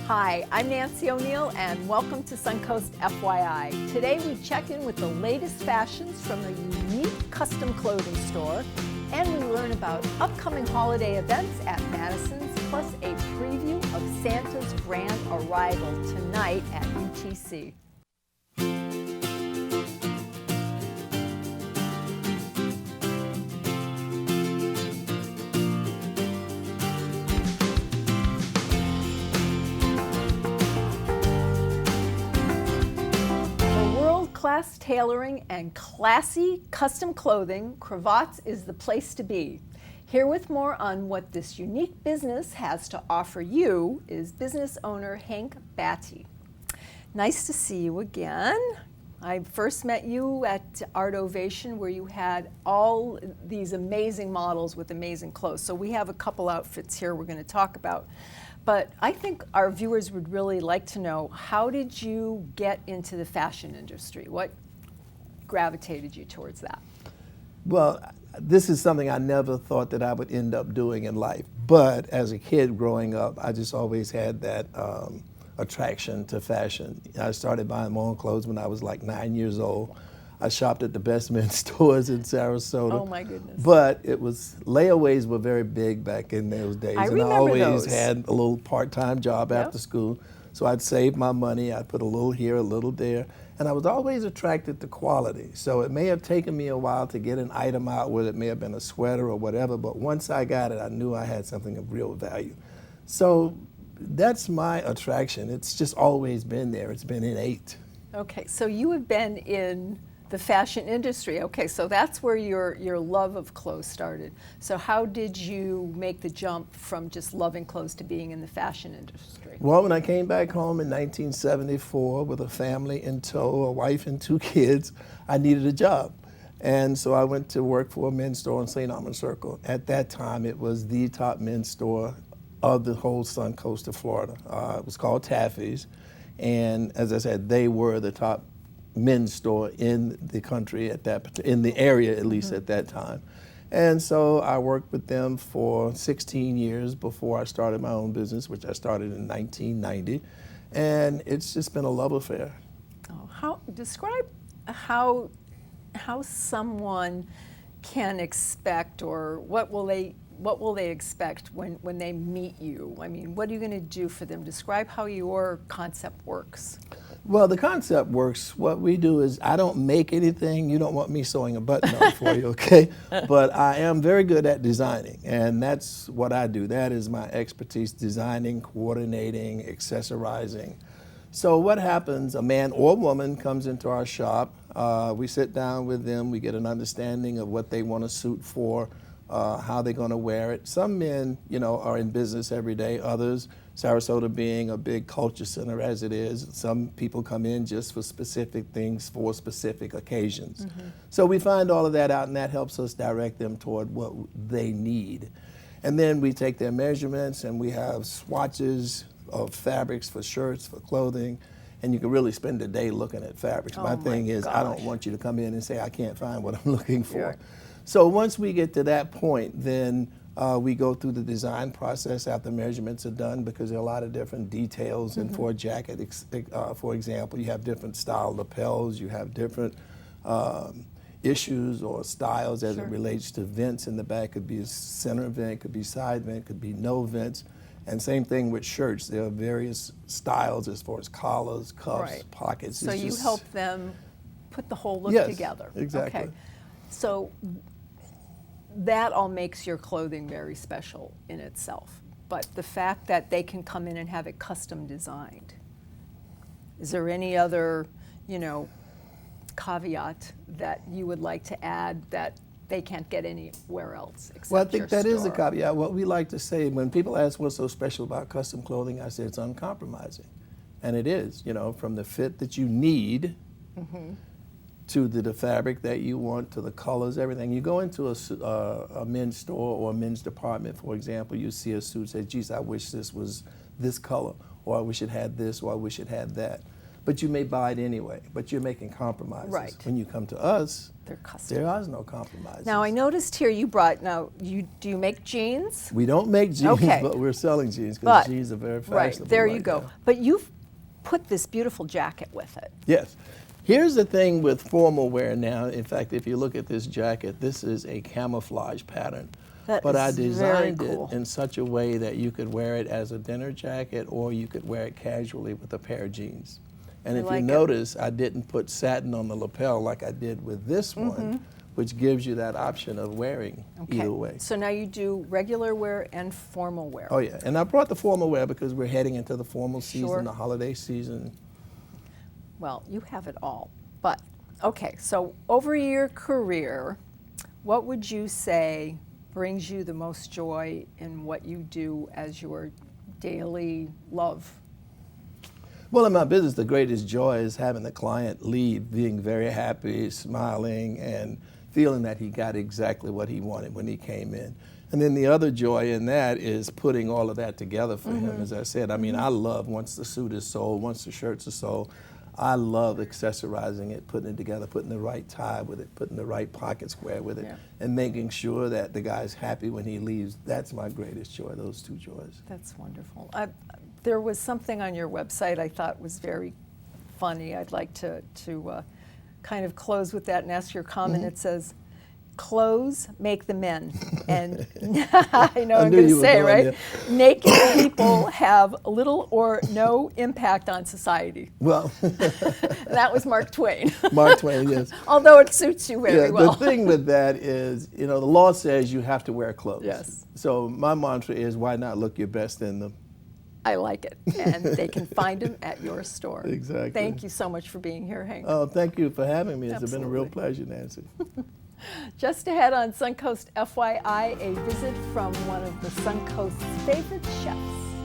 Hi, I'm Nancy O'Neill and welcome to Suncoast FYI. Today we check in with the latest fashions from a unique custom clothing store and we learn about upcoming holiday events at Madison's, plus a preview of Santa's grand arrival tonight at UTC. Class tailoring and classy custom clothing, Cravats is the place to be. Here with more on what this unique business has to offer you is business owner Hank Batty. Nice to see you again. I first met you at Art Ovation where you had all these amazing models with amazing clothes. So we have a couple outfits here we're going to talk about. But I think our viewers would really like to know, how did you get into the fashion industry? What gravitated you towards that? Well, this is something I never thought that I would end up doing in life. But as a kid growing up, I just always had that attraction to fashion. I started buying my own clothes when I was like 9 years old. I shopped at the best men's stores in Sarasota. Oh my goodness. But layaways were very big back in those days. I remember I always those. had a little part-time job after school. So I'd save my money, I'd put a little here, a little there. And I was always attracted to quality. So it may have taken me a while to get an item out, whether it may have been a sweater or whatever, but once I got it, I knew I had something of real value. So that's my attraction. It's just always been there. It's been innate. Okay, so you have been in the fashion industry. Okay, so that's where your love of clothes started. So how did you make the jump from just loving clothes to being in the fashion industry? Well, when I came back home in 1974 with a family in tow, a wife and 2 kids, I needed a job. And so I went to work for a men's store on St. Armand Circle. At that time, it was the top men's store of the whole Suncoast of Florida. It was called Taffy's. And as I said, they were the top men's store in the country in the area at least at that time. And so I worked with them for 16 years before I started my own business, which I started in 1990. And it's just been a love affair. Oh, describe how someone can expect, or what will they expect when they meet you? I mean, what are you going to do for them? Describe how your concept works. Well, the concept works. What we do is, I don't make anything. You don't want me sewing a button on for you, okay? But I am very good at designing, and that's what I do. That is my expertise: designing, coordinating, accessorizing. So what happens, a man or woman comes into our shop, we sit down with them, we get an understanding of what they want a suit for, how they're going to wear it. Some men, are in business every day. Others, Sarasota being a big culture center as it is, some people come in just for specific things for specific occasions. So we find all of that out, and that helps us direct them toward what they need. And then we take their measurements, and we have swatches of fabrics for shirts, for clothing, and you can really spend a day looking at fabrics. My thing is, I don't want you to come in and say, I can't find what I'm looking for. Sure. So once we get to that point, then we go through the design process after measurements are done, because there are a lot of different details. And for a jacket, for example, you have different style lapels, you have different issues or styles as it relates to vents in the back. Could be a center vent, could be side vent, could be no vents. And same thing with shirts. There are various styles as far as collars, cuffs, pockets. So you help them put the whole look together. Exactly. Okay. So that all makes your clothing very special in itself. But the fact that they can come in and have it custom designed, is there any other, caveat that you would like to add that they can't get anywhere else except Well, I think that is a store? caveat. What we like to say, when people ask what's so special about custom clothing, I say it's uncompromising. And it is, from the fit that you need to the fabric that you want, to the colors, everything. You go into a men's store or a men's department, for example, you see a suit, say, geez, I wish this was this color, or I wish it had this, or I wish it had that. but you may buy it anyway, but you're making compromises. Right. When you come to us, They're custom. there is no compromises. Now I noticed here you brought, do you make jeans? We don't make jeans, Okay. but we're selling jeans But- because jeans are very Right, fashionable. there you right go. now. But you've put this beautiful jacket with it. Yes. Here's the thing with formal wear now. In fact, if you look at this jacket, this is a camouflage pattern. That But I is very designed cool. it in such a way that you could wear it as a dinner jacket or you could wear it casually with a pair of jeans. And I if like you it. notice, I didn't put satin on the lapel like I did with this one, which gives you that option of wearing either way. So now you do regular wear and formal wear. Oh yeah, and I brought the formal wear because we're heading into the formal season, Sure. the holiday season. Well, you have it all. But, okay, so over your career, what would you say brings you the most joy in what you do as your daily love? Well, in my business, the greatest joy is having the client leave being very happy, smiling, and feeling that he got exactly what he wanted when he came in. And then the other joy in that is putting all of that together for him, as I said. I mean, I love once the suit is sold, once the shirts are sold, I love accessorizing it, putting it together, putting the right tie with it, putting the right pocket square with it, Yeah. and making sure that the guy's happy when he leaves. That's my greatest joy, those two joys. That's wonderful. There was something on your website I thought was very funny. I'd like to kind of close with that and ask your comment. It says, "Clothes make the men," and I know I I'm knew going you to were say, going right? there. Naked people have little or no impact on society. Well, That was Mark Twain. Mark Twain, yes. Although it suits you very Yeah, well. the thing with that is, you know, the law says you have to wear clothes. Yes. So my mantra is, why not look your best in them? I like it, and they can find them at your store. Exactly. Thank you so much for being here, Hank. Oh, thank you for having me. It's been a real Absolutely. pleasure, Nancy. Just ahead on Suncoast FYI, a visit from one of the Suncoast's favorite chefs.